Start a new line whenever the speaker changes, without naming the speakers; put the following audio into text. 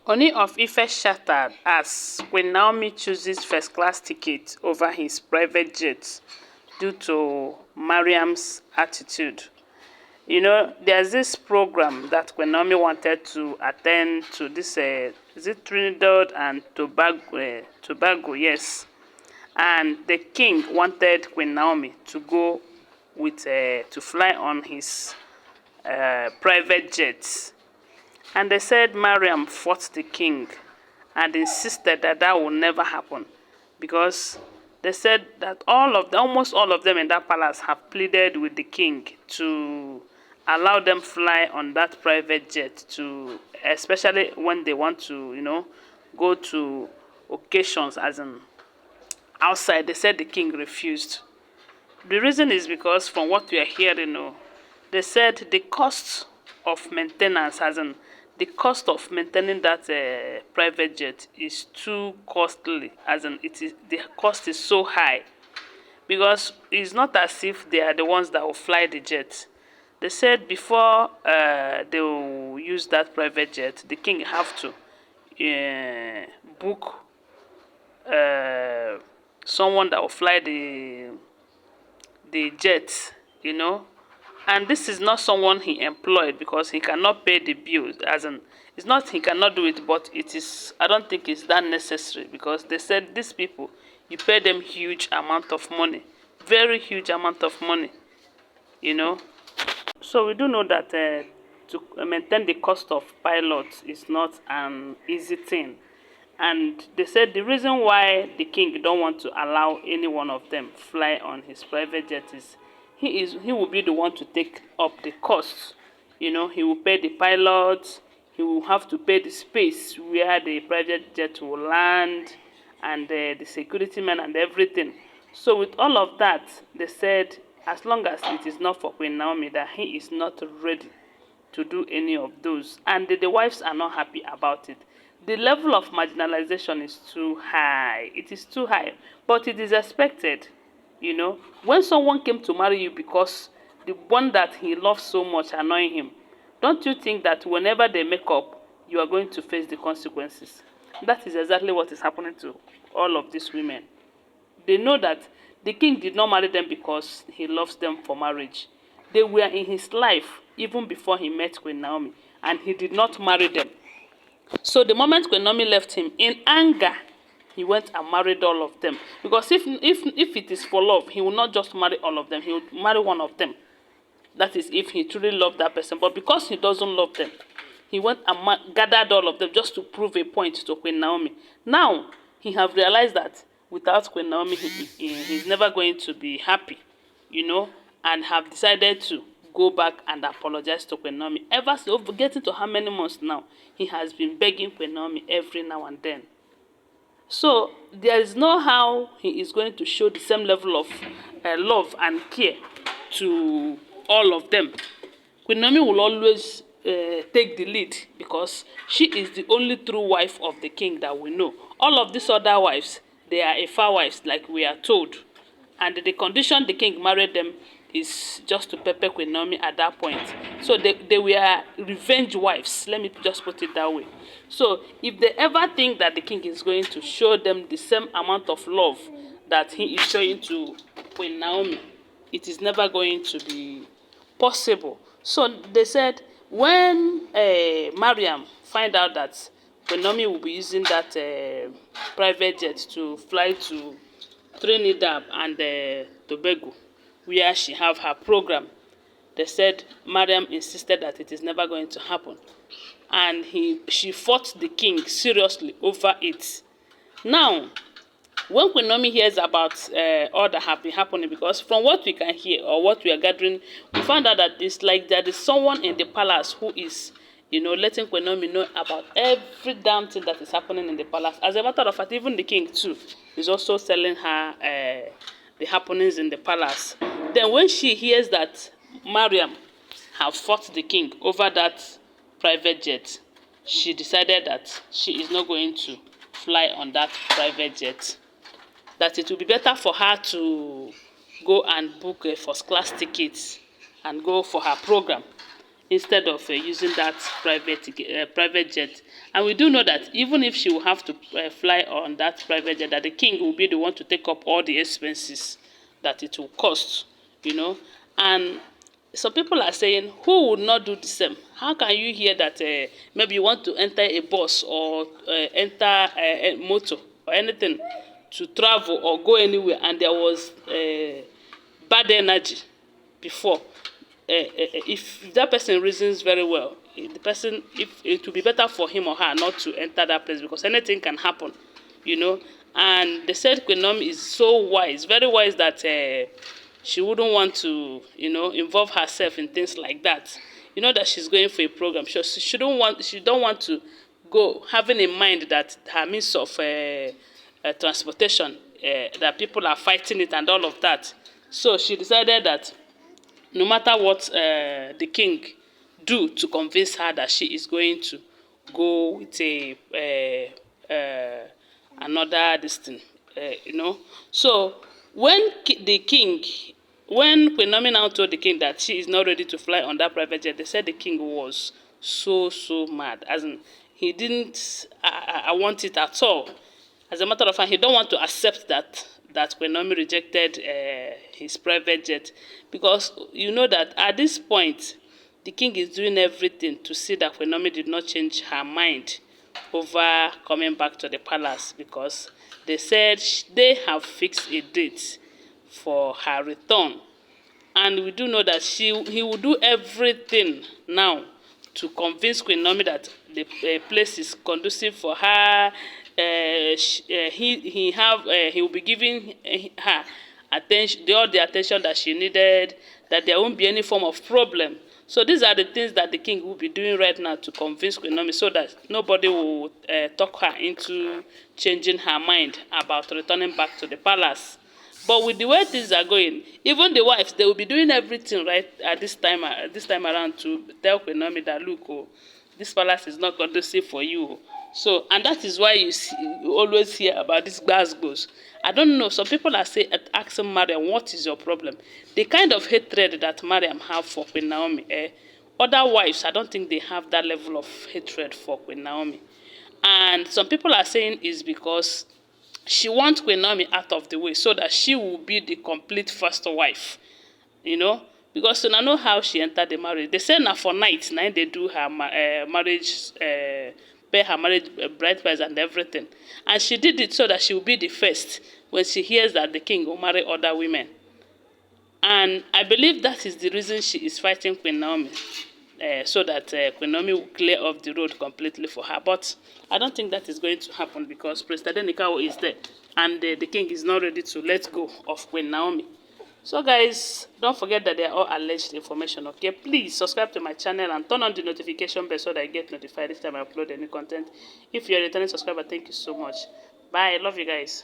Ooni of Ife shattered as Queen Naomi chooses first-class ticket over his private jet due to Mariam's attitude. You know, there's this program that Queen Naomi wanted to attend to this, is it Trinidad and Tobago, yes. And the king wanted Queen Naomi to go with, to fly on his private jet. And they said Mariam fought the king and insisted that that will never happen because they said that almost all of them in that palace have pleaded with the king to allow them fly on that private jet to, especially when they want to, go to occasions as in outside. They said the king refused. The reason is because from what we are hearing, they said the cost of maintenance, as in the cost of maintaining that private jet is too costly, as in the cost is so high because it's not as if they are the ones that will fly the jet. They said before they will use that private jet, the king have to book someone that will fly the jet, and this is not someone he employed because he cannot pay the bills, as in it's not he cannot do it, but it is, I don't think it's that necessary because they said these people, you pay them huge amount of money, very huge amount of money, so we do know that to maintain the cost of pilots is not an easy thing. And they said the reason why the king don't want to allow any one of them fly on his private jet is he will be the one to take up the cost. He will pay the pilots, he will have to pay the space where the private jet will land, and the security men and everything. So with all of that, they said as long as it is not for Queen Naomi, that he is not ready to do any of those, and the wives are not happy about it. The level of marginalization is too high. It is too high, but it is expected. When someone came to marry you because the one that he loves so much annoying him, don't you think that whenever they make up, you are going to face the consequences? That is exactly what is happening to all of these women. They know that the king did not marry them because he loves them for marriage. They were in his life even before he met Queen Naomi, and he did not marry them. So the moment Queen Naomi left him, in anger, he went and married all of them. Because if it is for love, he will not just marry all of them. He will marry one of them. That is if he truly loved that person. But because he doesn't love them, he went and gathered all of them just to prove a point to Queen Naomi. Now, he have realized that without Queen Naomi, he's never going to be happy, and have decided to go back and apologize to Queen Naomi. Ever since, getting to how many months now, he has been begging Queen Naomi every now and then. So there is no how he is going to show the same level of love and care to all of them. Queen Naomi will always take the lead because she is the only true wife of the king that we know. All of these other wives, they are Ifa wives, like we are told. And the condition the king married them is just to pepper Queen Naomi at that point. So they were revenge wives. Let me just put it that way. So if they ever think that the king is going to show them the same amount of love that he is showing to Queen Naomi, it is never going to be possible. So they said when Mariam find out that Queen Naomi will be using that private jet to fly to Trinidad and Tobago, where she have her program, they said Mariam insisted that it is never going to happen, and she fought the king seriously over it. Now, when Queen Naomi hears about all that have been happening, because from what we can hear or what we are gathering, we found out that it's like there is someone in the palace who is, letting Queen Naomi know about every damn thing that is happening in the palace. As a matter of fact, even the king too is also telling her the happenings in the palace. Then when she hears that Mariam have fought the king over that private jet, she decided that she is not going to fly on that private jet. That it will be better for her to go and book a first class ticket and go for her program instead of using that private jet. And we do know that even if she will have to fly on that private jet, that the king will be the one to take up all the expenses that it will cost, you know. And some people are saying, who would not do the same? How can you hear that maybe you want to enter a bus or enter a motor or anything to travel or go anywhere, and there was bad energy before? If that person reasons very well, the person, if it will be better for him or her not to enter that place, because anything can happen, you know. And they said Queen Naomi is so wise, very wise, that she wouldn't want to, you know, involve herself in things like that. You know that she's going for a program. She don't want to go having in mind that her means of transportation, that people are fighting it and all of that. So she decided that no matter what the king do to convince her that she is going to go with another this thing, you know. So when when Queen Naomi now told the king that she is not ready to fly on that private jet, they said the king was so mad. As in, he didn't I want it at all. As a matter of fact, he don't want to accept that Queen Naomi rejected his private jet, because you know that at this point the king is doing everything to see that Queen Naomi did not change her mind over coming back to the palace, because they said they have fixed a date for her return. And we do know that he will do everything now to convince Queen Naomi that the place is conducive for her. He will be giving her attention, all the attention that she needed, that there won't be any form of problem. So these are the things that the king will be doing right now to convince Queen Naomi, so that nobody will talk her into changing her mind about returning back to the palace. But with the way things are going, even the wives, they will be doing everything right at this time around to tell Queen Naomi that, look, oh, this palace is not conducive for you. So, and that is why you always hear about these Glasgows. I don't know. Some people are asking Mariam, what is your problem? The kind of hatred that Mariam have for Queen Naomi, other wives, I don't think they have that level of hatred for Queen Naomi. And some people are saying is because she wants Queen Naomi out of the way, so that she will be the complete first wife, you know. Because I know how she entered the marriage. They say now for night, now they do her marriage, pay her marriage bride price and everything. And she did it so that she will be the first when she hears that the king will marry other women. And I believe that is the reason she is fighting Queen Naomi, so that Queen Naomi will clear off the road completely for her. But I don't think that is going to happen, because President Nikawo is there, and the king is not ready to let go of Queen Naomi. So guys, don't forget that they are all alleged information, okay? Please subscribe to my channel and turn on the notification bell so that I get notified each time I upload any content. If you're a returning subscriber, thank you so much. Bye. Love you guys.